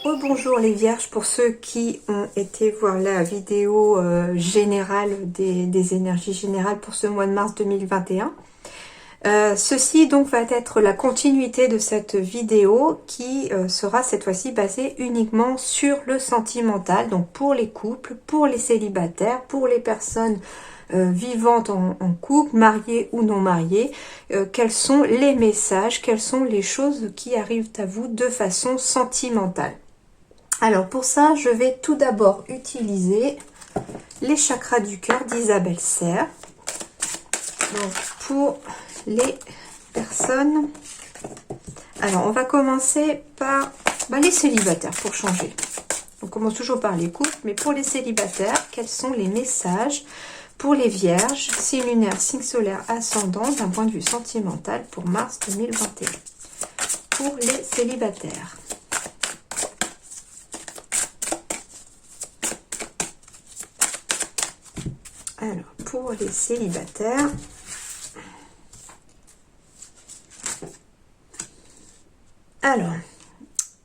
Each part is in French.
Rebonjour les vierges, pour ceux qui ont été voir la vidéo générale des énergies générales pour ce mois de mars 2021. Ceci donc va être la continuité de cette vidéo qui sera cette fois-ci basée uniquement sur le sentimental, donc pour les couples, pour les célibataires, pour les personnes vivantes en couple, mariées ou non mariées, quels sont les messages, quelles sont les choses qui arrivent à vous de façon sentimentale. Alors pour ça, je vais tout d'abord utiliser les chakras du cœur d'Isabelle Serre. Donc pour les personnes, alors on va commencer par les célibataires pour changer. On commence toujours par les couples, mais pour les célibataires, quels sont les messages pour les vierges, signe lunaire, signe solaire, ascendant, d'un point de vue sentimental pour mars 2021. Pour les célibataires. Alors, pour les célibataires, alors,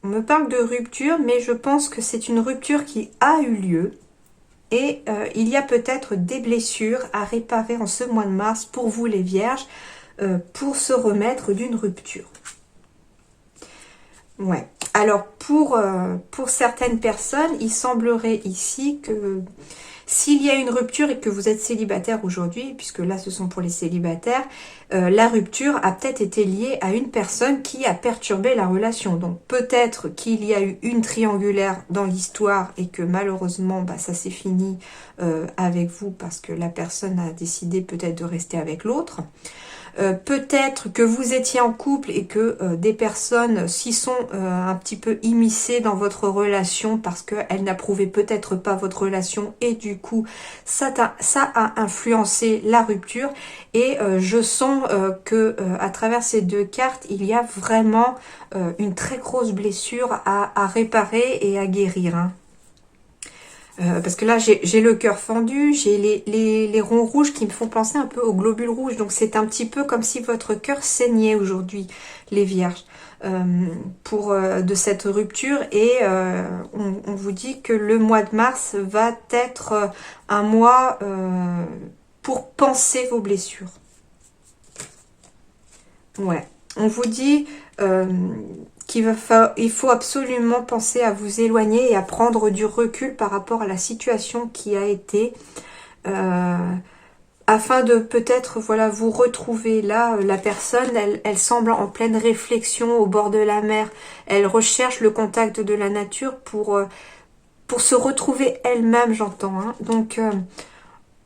on me parle de rupture, mais je pense que c'est une rupture qui a eu lieu. Et il y a peut-être des blessures à réparer en ce mois de mars pour vous les vierges, pour se remettre d'une rupture. Ouais. Alors pour certaines personnes, il semblerait ici que s'il y a une rupture et que vous êtes célibataire aujourd'hui, puisque là ce sont pour les célibataires, la rupture a peut-être été liée à une personne qui a perturbé la relation. Donc peut-être qu'il y a eu une triangulaire dans l'histoire et que malheureusement ça s'est fini avec vous parce que la personne a décidé peut-être de rester avec l'autre. Peut-être que vous étiez en couple et que des personnes s'y sont un petit peu immiscées dans votre relation parce qu'elles n'approuvaient peut-être pas votre relation et du coup ça a influencé la rupture. Et je sens que à travers ces deux cartes, il y a vraiment une très grosse blessure à réparer et à guérir, hein. Parce que là j'ai le cœur fendu, j'ai les ronds rouges qui me font penser un peu aux globules rouges, donc c'est un petit peu comme si votre cœur saignait aujourd'hui, les vierges, de cette rupture. Et on vous dit que le mois de mars va être un mois pour penser vos blessures. Ouais, on vous dit il faut absolument penser à vous éloigner et à prendre du recul par rapport à la situation qui a été, afin de peut-être vous retrouver. Là, la personne, elle semble en pleine réflexion au bord de la mer, elle recherche le contact de la nature pour se retrouver elle-même, j'entends, hein. Donc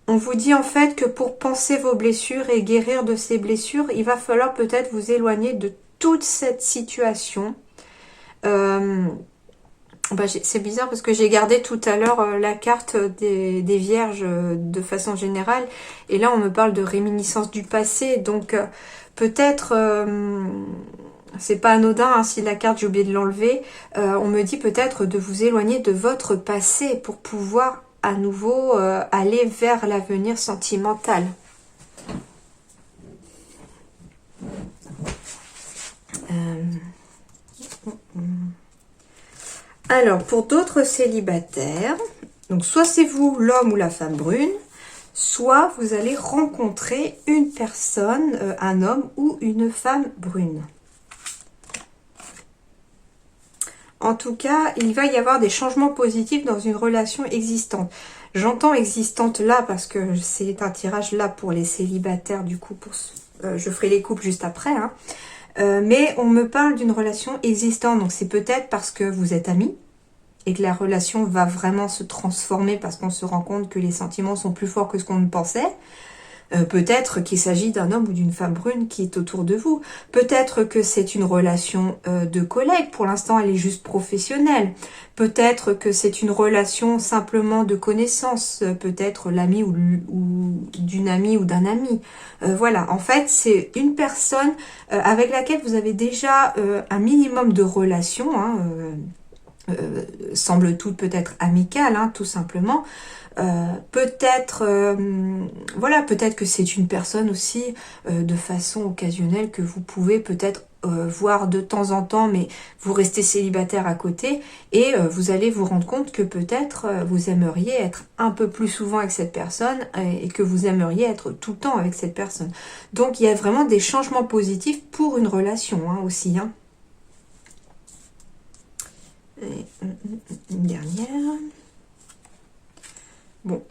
on vous dit en fait que pour penser vos blessures et guérir de ces blessures, il va falloir peut-être vous éloigner de toute cette situation. C'est bizarre parce que j'ai gardé tout à l'heure la carte des vierges de façon générale. Et là, on me parle de réminiscence du passé. Donc, peut-être, c'est pas anodin, hein, si la carte, j'ai oublié de l'enlever. On me dit peut-être de vous éloigner de votre passé pour pouvoir à nouveau aller vers l'avenir sentimental. Alors, pour d'autres célibataires, donc soit c'est vous, l'homme ou la femme brune, soit vous allez rencontrer une personne, un homme ou une femme brune. En tout cas, il va y avoir des changements positifs dans une relation existante. J'entends existante là parce que c'est un tirage là pour les célibataires, du coup, je ferai les couples juste après, hein. Mais on me parle d'une relation existante, donc c'est peut-être parce que vous êtes amis et que la relation va vraiment se transformer parce qu'on se rend compte que les sentiments sont plus forts que ce qu'on ne pensait. Peut-être qu'il s'agit d'un homme ou d'une femme brune qui est autour de vous. Peut-être que c'est une relation de collègue. Pour l'instant, elle est juste professionnelle. Peut-être que c'est une relation simplement de connaissance. Peut-être l'ami ou d'une amie ou d'un ami. Voilà, en fait, c'est une personne avec laquelle vous avez déjà un minimum de relation, hein, semble toute peut-être amicale, hein, tout simplement. Peut-être, voilà, peut-être que c'est une personne aussi de façon occasionnelle que vous pouvez peut-être voir de temps en temps, mais vous restez célibataire à côté et vous allez vous rendre compte que peut-être vous aimeriez être un peu plus souvent avec cette personne et que vous aimeriez être tout le temps avec cette personne. Donc il y a vraiment des changements positifs pour une relation hein, aussi. Hein. Et, une dernière. Bon,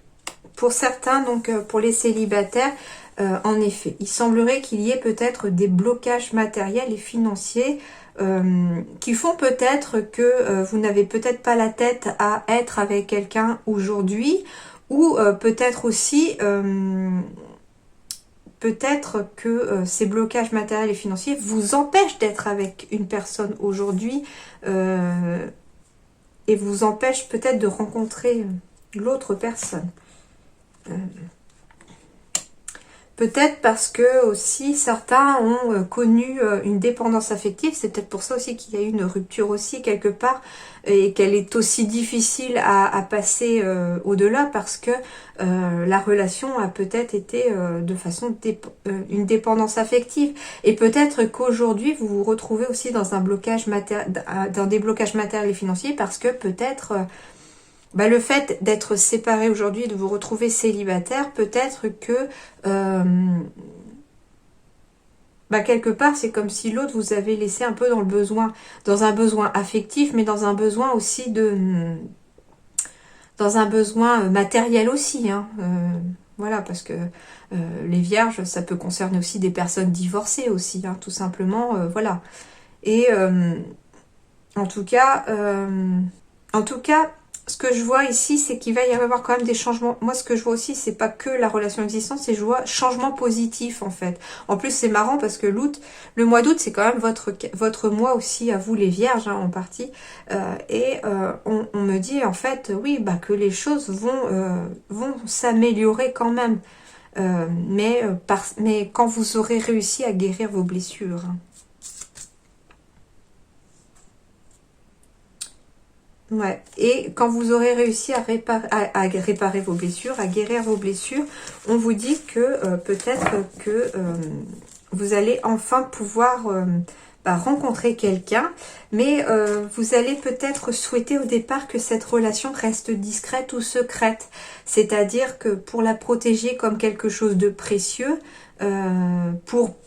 pour certains, donc pour les célibataires, en effet, il semblerait qu'il y ait peut-être des blocages matériels et financiers qui font peut-être que vous n'avez peut-être pas la tête à être avec quelqu'un aujourd'hui, ou peut-être aussi peut-être que ces blocages matériels et financiers vous empêchent d'être avec une personne aujourd'hui et vous empêchent peut-être de rencontrer l'autre personne. Peut-être parce que aussi certains ont connu une dépendance affective, c'est peut-être pour ça aussi qu'il y a eu une rupture aussi quelque part et qu'elle est aussi difficile à passer au-delà parce que la relation a peut-être été de façon une dépendance affective et peut-être qu'aujourd'hui vous vous retrouvez aussi dans un blocage dans des blocages matériels et financiers parce que peut-être le fait d'être séparé aujourd'hui, de vous retrouver célibataire, peut-être que quelque part c'est comme si l'autre vous avait laissé un peu dans le besoin, dans un besoin affectif, mais dans un besoin aussi dans un besoin matériel aussi. Hein, voilà, parce que les vierges, ça peut concerner aussi des personnes divorcées aussi, hein, tout simplement, voilà. Et en tout cas, ce que je vois ici, c'est qu'il va y avoir quand même des changements. Moi, ce que je vois aussi, c'est pas que la relation existante, c'est je vois changement positif en fait. En plus, c'est marrant parce que le mois d'août, c'est quand même votre mois aussi à vous les vierges, hein, en partie. On me dit en fait, oui, que les choses vont s'améliorer quand même. Mais quand vous aurez réussi à guérir vos blessures. Hein. Ouais. Et quand vous aurez réussi à réparer vos blessures, à guérir vos blessures, on vous dit que peut-être que vous allez enfin pouvoir rencontrer quelqu'un, mais vous allez peut-être souhaiter au départ que cette relation reste discrète ou secrète, c'est-à-dire que pour la protéger comme quelque chose de précieux, pour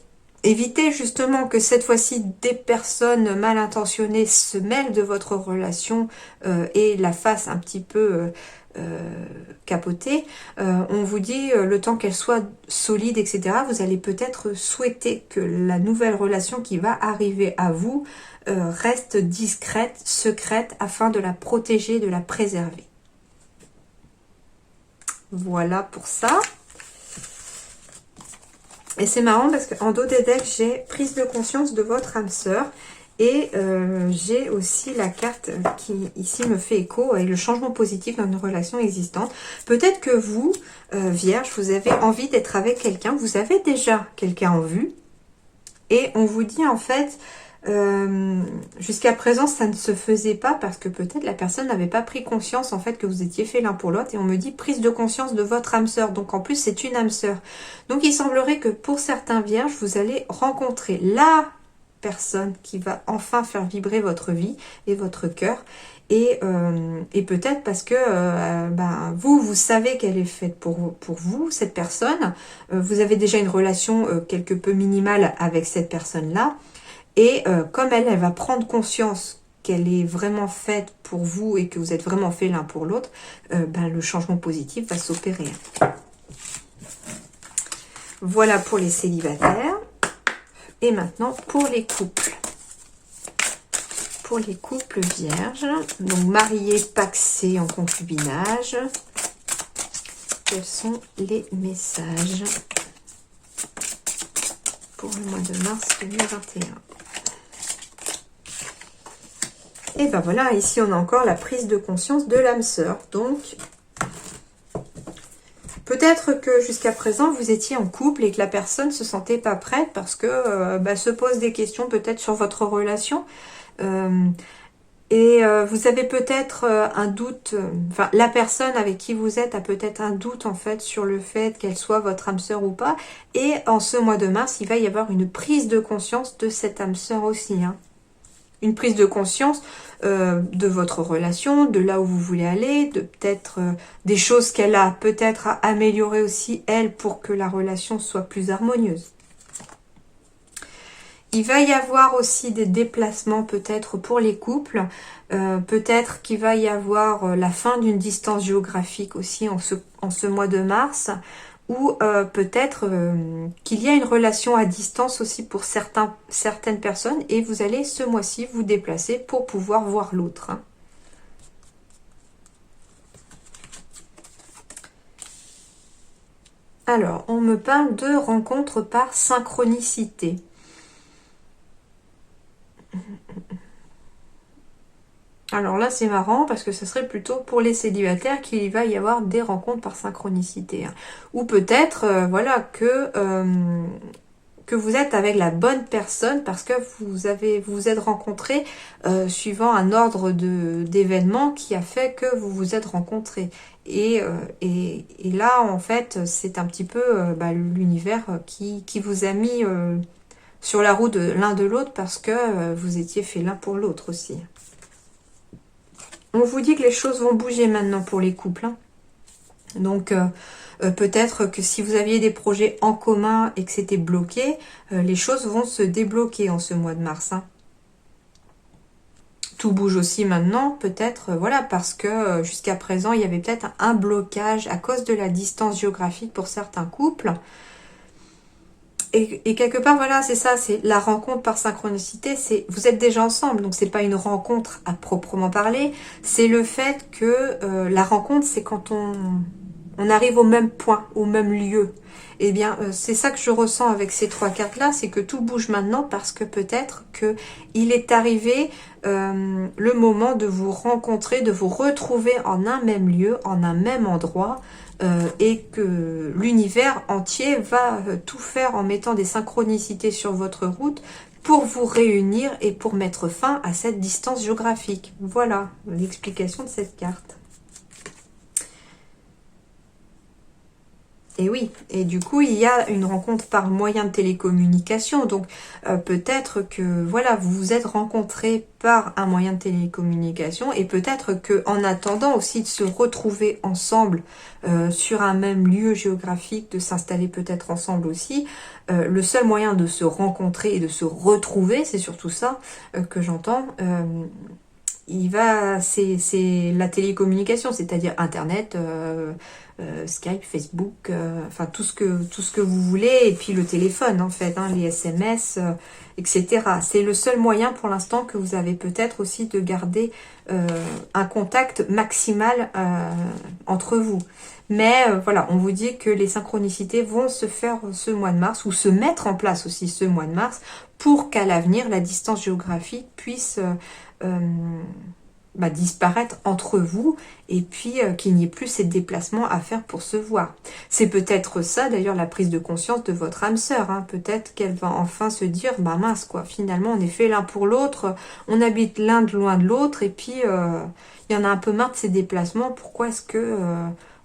évitez justement que cette fois-ci des personnes mal intentionnées se mêlent de votre relation et la fassent un petit peu capoter. On vous dit le temps qu'elle soit solide, etc. Vous allez peut-être souhaiter que la nouvelle relation qui va arriver à vous reste discrète, secrète, afin de la protéger, de la préserver. Voilà pour ça. Et c'est marrant parce qu'en dos des decks, j'ai prise de conscience de votre âme sœur. Et j'ai aussi la carte qui ici me fait écho et le changement positif dans une relation existante. Peut-être que vous, Vierge, vous avez envie d'être avec quelqu'un. Vous avez déjà quelqu'un en vue. Et on vous dit en fait, jusqu'à présent ça ne se faisait pas parce que peut-être la personne n'avait pas pris conscience en fait que vous étiez fait l'un pour l'autre. Et on me dit prise de conscience de votre âme sœur. Donc en plus c'est une âme sœur. Donc il semblerait que pour certains vierges vous allez rencontrer la personne qui va enfin faire vibrer votre vie et votre cœur. Et peut-être parce que vous savez qu'elle est faite pour vous, cette personne. Vous avez déjà une relation quelque peu minimale avec cette personne-là. Et comme elle va prendre conscience qu'elle est vraiment faite pour vous et que vous êtes vraiment fait l'un pour l'autre, le changement positif va s'opérer. Voilà pour les célibataires. Et maintenant pour les couples. Pour les couples vierges, donc mariés, pacsés, en concubinage. Quels sont les messages pour le mois de mars 2021? Et ben voilà, ici on a encore la prise de conscience de l'âme sœur. Donc, peut-être que jusqu'à présent vous étiez en couple et que la personne ne se sentait pas prête parce que se pose des questions peut-être sur votre relation. Et vous avez peut-être un doute, enfin la personne avec qui vous êtes a peut-être un doute en fait sur le fait qu'elle soit votre âme sœur ou pas. Et en ce mois de mars, il va y avoir une prise de conscience de cette âme sœur aussi. Hein. Une prise de conscience de votre relation, de là où vous voulez aller, de peut-être des choses qu'elle a peut-être à améliorer aussi elle pour que la relation soit plus harmonieuse. Il va y avoir aussi des déplacements peut-être pour les couples. Peut-être qu'il va y avoir la fin d'une distance géographique aussi en ce mois de mars. Ou peut-être qu'il y a une relation à distance aussi pour certaines personnes. Et vous allez ce mois-ci vous déplacer pour pouvoir voir l'autre. Hein. Alors, on me parle de rencontres par synchronicité. Alors là, c'est marrant parce que ce serait plutôt pour les célibataires qu'il va y avoir des rencontres par synchronicité. Hein. Ou peut-être, voilà, que vous êtes avec la bonne personne parce que vous vous êtes rencontrés suivant un ordre d'événements qui a fait que vous vous êtes rencontrés. Et là, en fait, c'est un petit peu l'univers qui vous a mis sur la route de l'un de l'autre parce que vous étiez fait l'un pour l'autre aussi. On vous dit que les choses vont bouger maintenant pour les couples. Hein. Donc, peut-être que si vous aviez des projets en commun et que c'était bloqué, les choses vont se débloquer en ce mois de mars. Hein. Tout bouge aussi maintenant, peut-être, voilà, parce que jusqu'à présent, il y avait peut-être un blocage à cause de la distance géographique pour certains couples. Et quelque part, voilà, c'est ça, c'est la rencontre par synchronicité, c'est vous êtes déjà ensemble, donc c'est pas une rencontre à proprement parler, c'est le fait que la rencontre, c'est quand on arrive au même point, au même lieu. Eh bien, c'est ça que je ressens avec ces trois cartes-là, c'est que tout bouge maintenant parce que peut-être que il est arrivé le moment de vous rencontrer, de vous retrouver en un même lieu, en un même endroit, et que l'univers entier va tout faire en mettant des synchronicités sur votre route pour vous réunir et pour mettre fin à cette distance géographique. Voilà l'explication de cette carte. Et oui, et du coup, il y a une rencontre par moyen de télécommunication. Donc, peut-être que, voilà, vous vous êtes rencontrés par un moyen de télécommunication. Et peut-être que en attendant aussi de se retrouver ensemble sur un même lieu géographique, de s'installer peut-être ensemble aussi, le seul moyen de se rencontrer et de se retrouver, c'est surtout ça que j'entends, c'est la télécommunication, c'est-à-dire Internet, Skype, Facebook, enfin tout ce que vous voulez, et puis le téléphone en fait, hein, les SMS, etc. C'est le seul moyen pour l'instant que vous avez peut-être aussi de garder un contact maximal entre vous. Mais voilà, on vous dit que les synchronicités vont se faire ce mois de mars, ou se mettre en place aussi ce mois de mars, pour qu'à l'avenir, la distance géographique puisse disparaître entre vous, et puis qu'il n'y ait plus ces déplacements à faire pour se voir. C'est peut-être ça d'ailleurs la prise de conscience de votre âme sœur. Hein. Peut-être qu'elle va enfin se dire, bah mince quoi, finalement on est fait l'un pour l'autre, on habite l'un de loin de l'autre, et puis il y en a un peu marre de ces déplacements, pourquoi est-ce que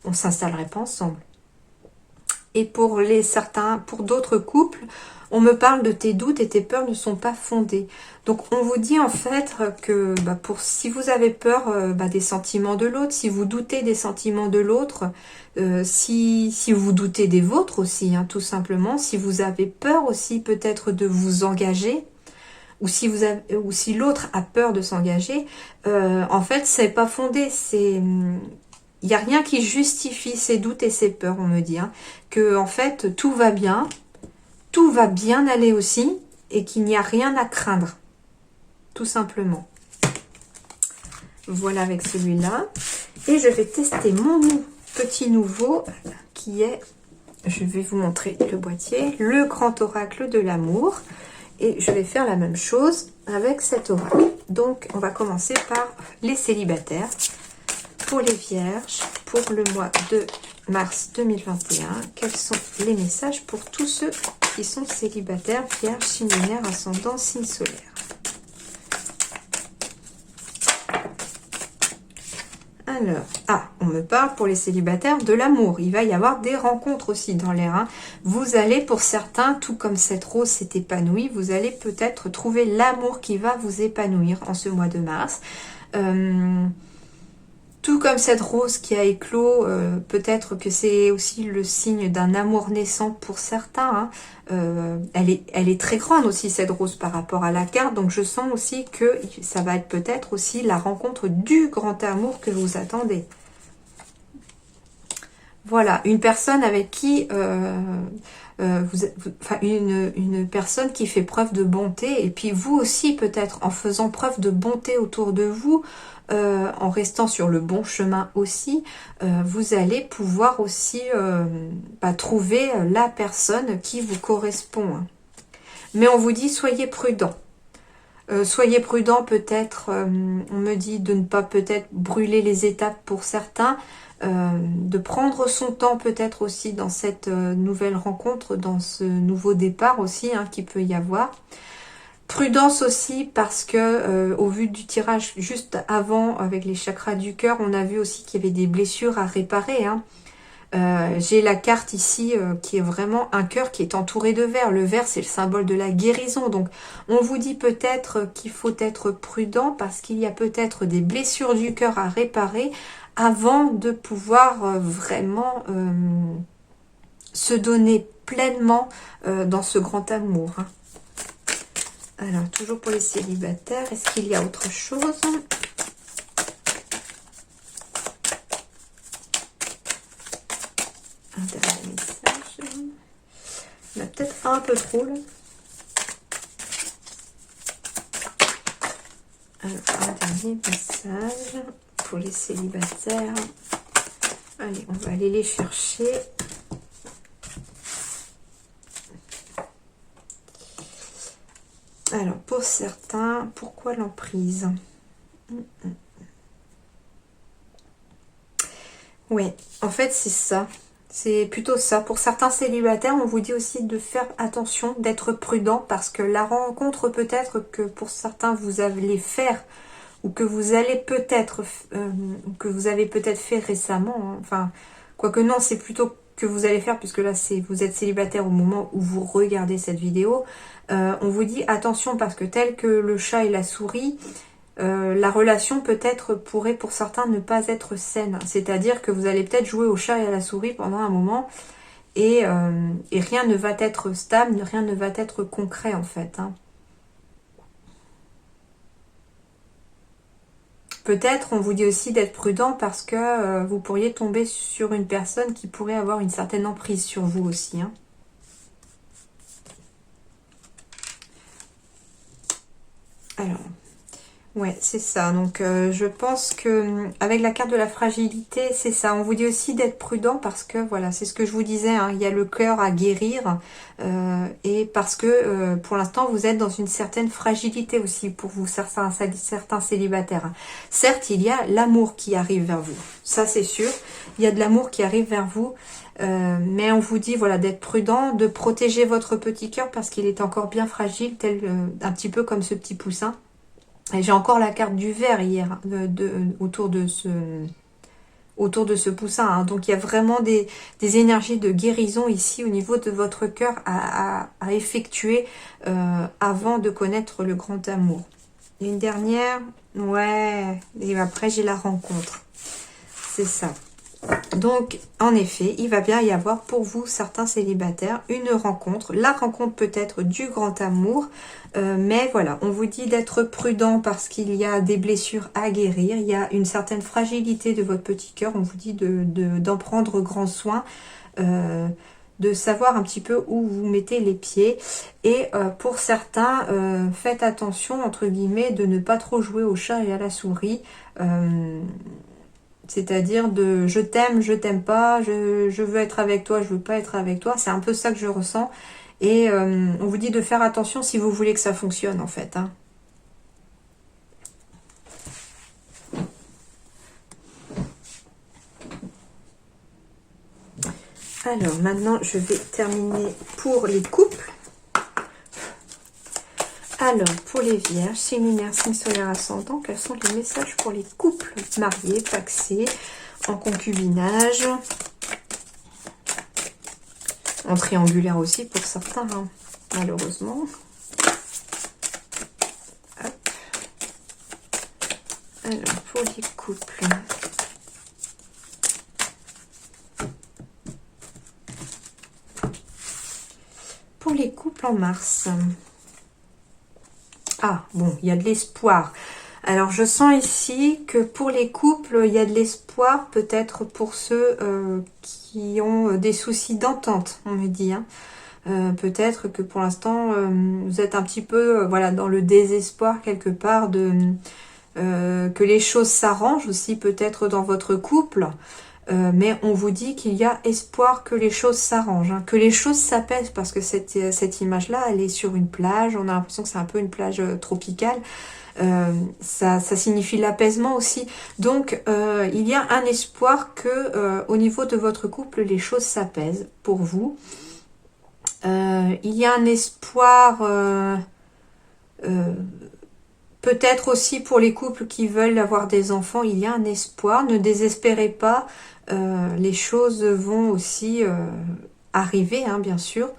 on s'installerait pas ensemble? Et pour d'autres couples, on me parle de tes doutes et tes peurs ne sont pas fondées. Donc on vous dit en fait que si vous avez peur des sentiments de l'autre, si vous doutez des sentiments de l'autre, si vous doutez des vôtres aussi, hein, tout simplement, si vous avez peur aussi peut-être de vous engager, ou si l'autre a peur de s'engager, en fait c'est pas fondé, il n'y a rien qui justifie ces doutes et ces peurs, on me dit, hein, que en fait tout va bien aller aussi, et qu'il n'y a rien à craindre, tout simplement. Voilà avec celui-là. Et je vais tester mon petit nouveau, qui est, je vais vous montrer le boîtier, le grand oracle de l'amour. Et je vais faire la même chose avec cet oracle. Donc, on va commencer par les célibataires. Pour les vierges, pour le mois de mars 2021, quels sont les messages pour tous ceux qui sont célibataires, vierges, signe lunaire, ascendant, signe solaire? Alors, on me parle pour les célibataires de l'amour. Il va y avoir des rencontres aussi dans l'air. Hein. Vous allez, pour certains, tout comme cette rose s'est épanouie, vous allez peut-être trouver l'amour qui va vous épanouir en ce mois de mars. Tout comme cette rose qui a éclos, peut-être que c'est aussi le signe d'un amour naissant pour certains. Hein. Elle est très grande aussi, cette rose, par rapport à la carte. Donc je sens aussi que ça va être peut-être aussi la rencontre du grand amour que vous attendez. Voilà, une personne avec qui... une personne qui fait preuve de bonté, et puis vous aussi peut-être en faisant preuve de bonté autour de vous, en restant sur le bon chemin aussi, vous allez pouvoir aussi trouver la personne qui vous correspond. Hein. Mais on vous dit soyez prudent. Soyez prudent peut-être, on me dit de ne pas peut-être brûler les étapes pour certains, de prendre son temps peut-être aussi dans cette nouvelle rencontre, dans ce nouveau départ aussi hein, qu'il peut y avoir. Prudence aussi parce que au vu du tirage juste avant avec les chakras du cœur, on a vu aussi qu'il y avait des blessures à réparer. Hein. J'ai la carte ici qui est vraiment un cœur qui est entouré de vert. Le vert, c'est le symbole de la guérison. Donc, on vous dit peut-être qu'il faut être prudent parce qu'il y a peut-être des blessures du cœur à réparer avant de pouvoir vraiment se donner pleinement dans ce grand amour. Hein. Alors, toujours pour les célibataires, est-ce qu'il y a autre chose ? Un dernier message. Il y en a peut-être un peu trop là. Alors, un dernier message pour les célibataires. Allez, on va aller les chercher. Alors, pour certains, pourquoi l'emprise ? Oui, en fait, c'est ça. C'est plutôt ça. Pour certains célibataires, on vous dit aussi de faire attention, d'être prudent, parce que la rencontre peut-être que pour certains, vous allez faire, ou que vous allez peut-être, que vous avez peut-être fait récemment. Hein. Enfin, quoique non, c'est plutôt que vous allez faire, puisque là, vous êtes célibataire au moment où vous regardez cette vidéo. On vous dit attention, parce que tel que le chat et la souris, la relation peut-être pourrait pour certains ne pas être saine. C'est-à-dire que vous allez peut-être jouer au chat et à la souris pendant un moment et rien ne va être stable, rien ne va être concret en fait. Hein. Peut-être on vous dit aussi d'être prudent parce que vous pourriez tomber sur une personne qui pourrait avoir une certaine emprise sur vous aussi. Hein. Alors... ouais, c'est ça. Donc, je pense que avec la carte de la fragilité, c'est ça. On vous dit aussi d'être prudent parce que, voilà, c'est ce que je vous disais, hein, il y a le cœur à guérir et parce que, pour l'instant, vous êtes dans une certaine fragilité aussi pour vous, certains célibataires. Certes, il y a l'amour qui arrive vers vous. Ça, c'est sûr. Il y a de l'amour qui arrive vers vous. Mais on vous dit voilà d'être prudent, de protéger votre petit cœur parce qu'il est encore bien fragile, tel un petit peu comme ce petit poussin. Et j'ai encore la carte du verre hier autour de ce poussin. Hein. Donc il y a vraiment des énergies de guérison ici au niveau de votre cœur à effectuer avant de connaître le grand amour. Et une dernière, ouais, et après j'ai la rencontre. C'est ça. Donc, en effet, il va bien y avoir pour vous, certains célibataires, une rencontre. La rencontre peut-être du grand amour. Mais voilà, on vous dit d'être prudent parce qu'il y a des blessures à guérir. Il y a une certaine fragilité de votre petit cœur. On vous dit d'en prendre grand soin. De savoir un petit peu où vous mettez les pieds. Et pour certains, faites attention, entre guillemets, de ne pas trop jouer au chat et à la souris. C'est-à-dire de je t'aime pas, je veux être avec toi, je veux pas être avec toi. C'est un peu ça que je ressens. Et on vous dit de faire attention si vous voulez que ça fonctionne en fait. Hein. Alors maintenant je vais terminer pour les couples. Alors, pour les vierges, signe lunaire, signe solaire ascendant, quels sont les messages pour les couples mariés, pacsés, en concubinage, en triangulaire aussi pour certains, hein, malheureusement. Hop. Alors, pour les couples. Pour les couples en mars. Ah, bon, il y a de l'espoir. Alors, je sens ici que pour les couples, il y a de l'espoir, peut-être pour ceux qui ont des soucis d'entente, on me dit. Hein. Peut-être que pour l'instant, vous êtes un petit peu voilà, dans le désespoir quelque part de que les choses s'arrangent aussi peut-être dans votre couple. Mais on vous dit qu'il y a espoir que les choses s'arrangent, hein, que les choses s'apaisent, parce que cette image-là, elle est sur une plage, on a l'impression que c'est un peu une plage tropicale, ça signifie l'apaisement aussi. Donc, il y a un espoir que au niveau de votre couple, les choses s'apaisent pour vous. Il y a un espoir... peut-être aussi pour les couples qui veulent avoir des enfants, il y a un espoir. Ne désespérez pas, les choses vont aussi arriver, hein, bien sûr.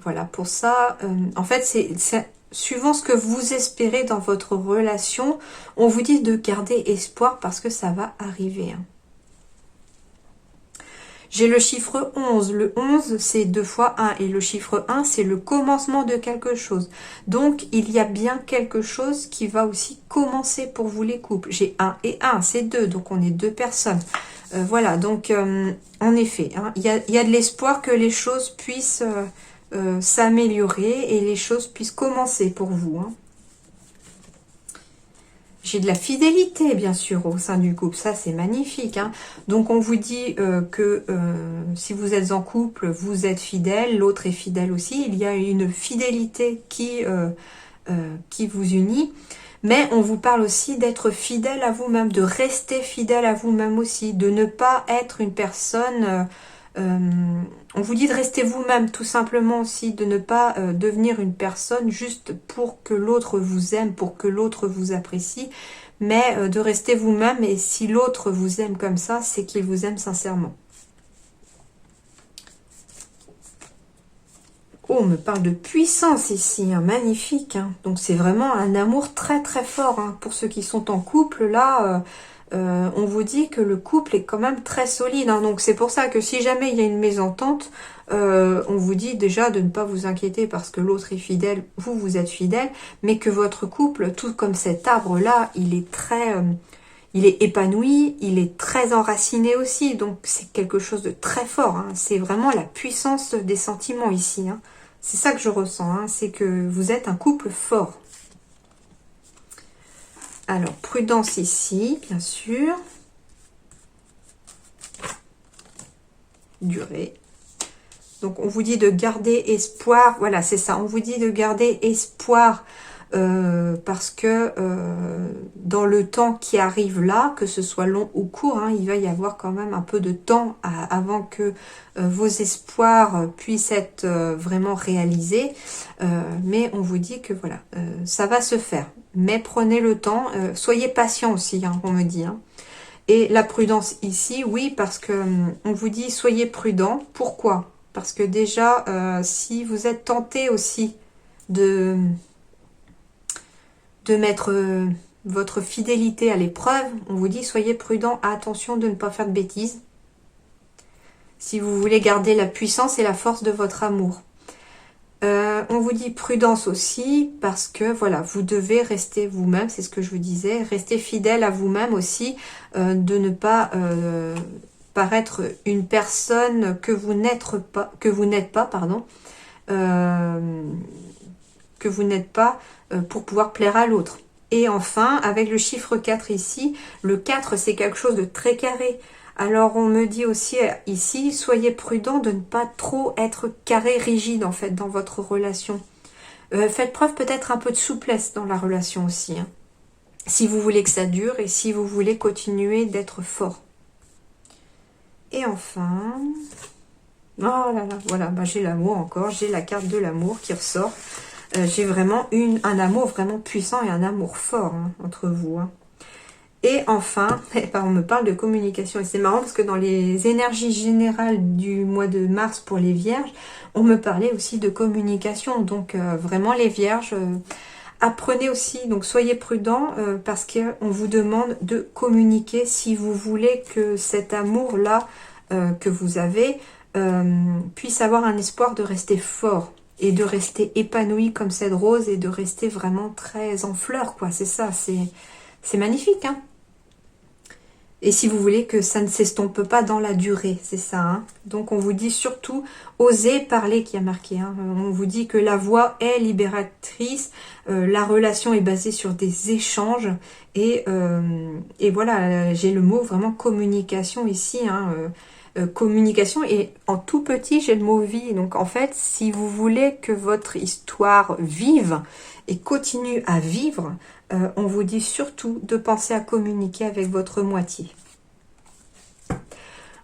Voilà, pour ça, en fait, c'est suivant ce que vous espérez dans votre relation, on vous dit de garder espoir parce que ça va arriver. Hein. J'ai le chiffre 11. Le 11, c'est 2 fois 1. Et le chiffre 1, c'est le commencement de quelque chose. Donc, il y a bien quelque chose qui va aussi commencer pour vous les couples. J'ai 1 et 1, c'est 2. Donc, on est 2 personnes. Voilà, donc, en effet, hein, il y a de l'espoir que les choses puissent s'améliorer et les choses puissent commencer pour vous. Hein. J'ai de la fidélité, bien sûr, au sein du couple. Ça, c'est magnifique. Hein. Donc, on vous dit que si vous êtes en couple, vous êtes fidèle. L'autre est fidèle aussi. Il y a une fidélité qui vous unit. Mais on vous parle aussi d'être fidèle à vous-même, de rester fidèle à vous-même aussi, de ne pas être une personne... on vous dit de rester vous-même, tout simplement aussi, de ne pas devenir une personne juste pour que l'autre vous aime, pour que l'autre vous apprécie, mais de rester vous-même, et si l'autre vous aime comme ça, c'est qu'il vous aime sincèrement. Oh, on me parle de puissance ici, hein, magnifique. Hein. Donc c'est vraiment un amour très très fort. Hein. Pour ceux qui sont en couple, là... on vous dit que le couple est quand même très solide. Hein. Donc c'est pour ça que si jamais il y a une mésentente, on vous dit déjà de ne pas vous inquiéter parce que l'autre est fidèle, vous êtes fidèle, mais que votre couple, tout comme cet arbre-là, il est très... il est épanoui, il est très enraciné aussi. Donc c'est quelque chose de très fort. Hein. C'est vraiment la puissance des sentiments ici. Hein. C'est ça que je ressens. Hein. C'est que vous êtes un couple fort. Alors, prudence ici, bien sûr. Durée. Donc, on vous dit de garder espoir. Voilà, c'est ça. On vous dit de garder espoir parce que dans le temps qui arrive là, que ce soit long ou court, hein, il va y avoir quand même un peu de temps avant que vos espoirs puissent être vraiment réalisés. Mais on vous dit que voilà, ça va se faire. Mais prenez le temps, soyez patient aussi, hein, on me dit. Hein. Et la prudence ici, oui, parce que on vous dit soyez prudent. Pourquoi? Parce que déjà, si vous êtes tenté aussi de mettre votre fidélité à l'épreuve, on vous dit soyez prudent, attention de ne pas faire de bêtises. Si vous voulez garder la puissance et la force de votre amour. On vous dit prudence aussi parce que voilà, vous devez rester vous-même, c'est ce que je vous disais, rester fidèle à vous-même aussi, de ne pas paraître une personne que vous n'êtes pas, pardon, que vous n'êtes pas pour pouvoir plaire à l'autre. Et enfin, avec le chiffre 4 ici, le 4 c'est quelque chose de très carré. Alors on me dit aussi ici, soyez prudent de ne pas trop être carré, rigide en fait dans votre relation. Faites preuve peut-être un peu de souplesse dans la relation aussi. Hein, si vous voulez que ça dure et si vous voulez continuer d'être fort. Et enfin... Oh là là, voilà, bah, j'ai l'amour encore, j'ai la carte de l'amour qui ressort. J'ai vraiment un amour vraiment puissant et un amour fort hein, entre vous. Hein. Et enfin, on me parle de communication. Et c'est marrant parce que dans les énergies générales du mois de mars pour les vierges, on me parlait aussi de communication. Donc vraiment les vierges, apprenez aussi, donc soyez prudents parce qu'on vous demande de communiquer si vous voulez que cet amour-là que vous avez puisse avoir un espoir de rester fort. Et de rester épanoui comme cette rose et de rester vraiment très en fleurs, quoi. C'est ça, c'est magnifique, hein. Et si vous voulez que ça ne s'estompe pas dans la durée, c'est ça. Hein. Donc on vous dit surtout, osez parler, qui a marqué. Hein. On vous dit que la voix est libératrice, la relation est basée sur des échanges. Et voilà, j'ai le mot vraiment communication ici. Hein, communication et en tout petit, j'ai le mot vie. Donc en fait, si vous voulez que votre histoire vive et continue à vivre, on vous dit surtout de penser à communiquer avec votre moitié.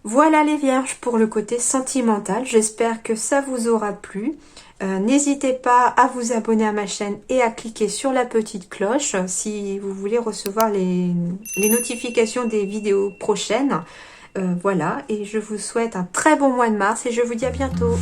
Voilà les vierges pour le côté sentimental. J'espère que ça vous aura plu. N'hésitez pas à vous abonner à ma chaîne et à cliquer sur la petite cloche si vous voulez recevoir les notifications des vidéos prochaines. Voilà, et je vous souhaite un très bon mois de mars et je vous dis à bientôt.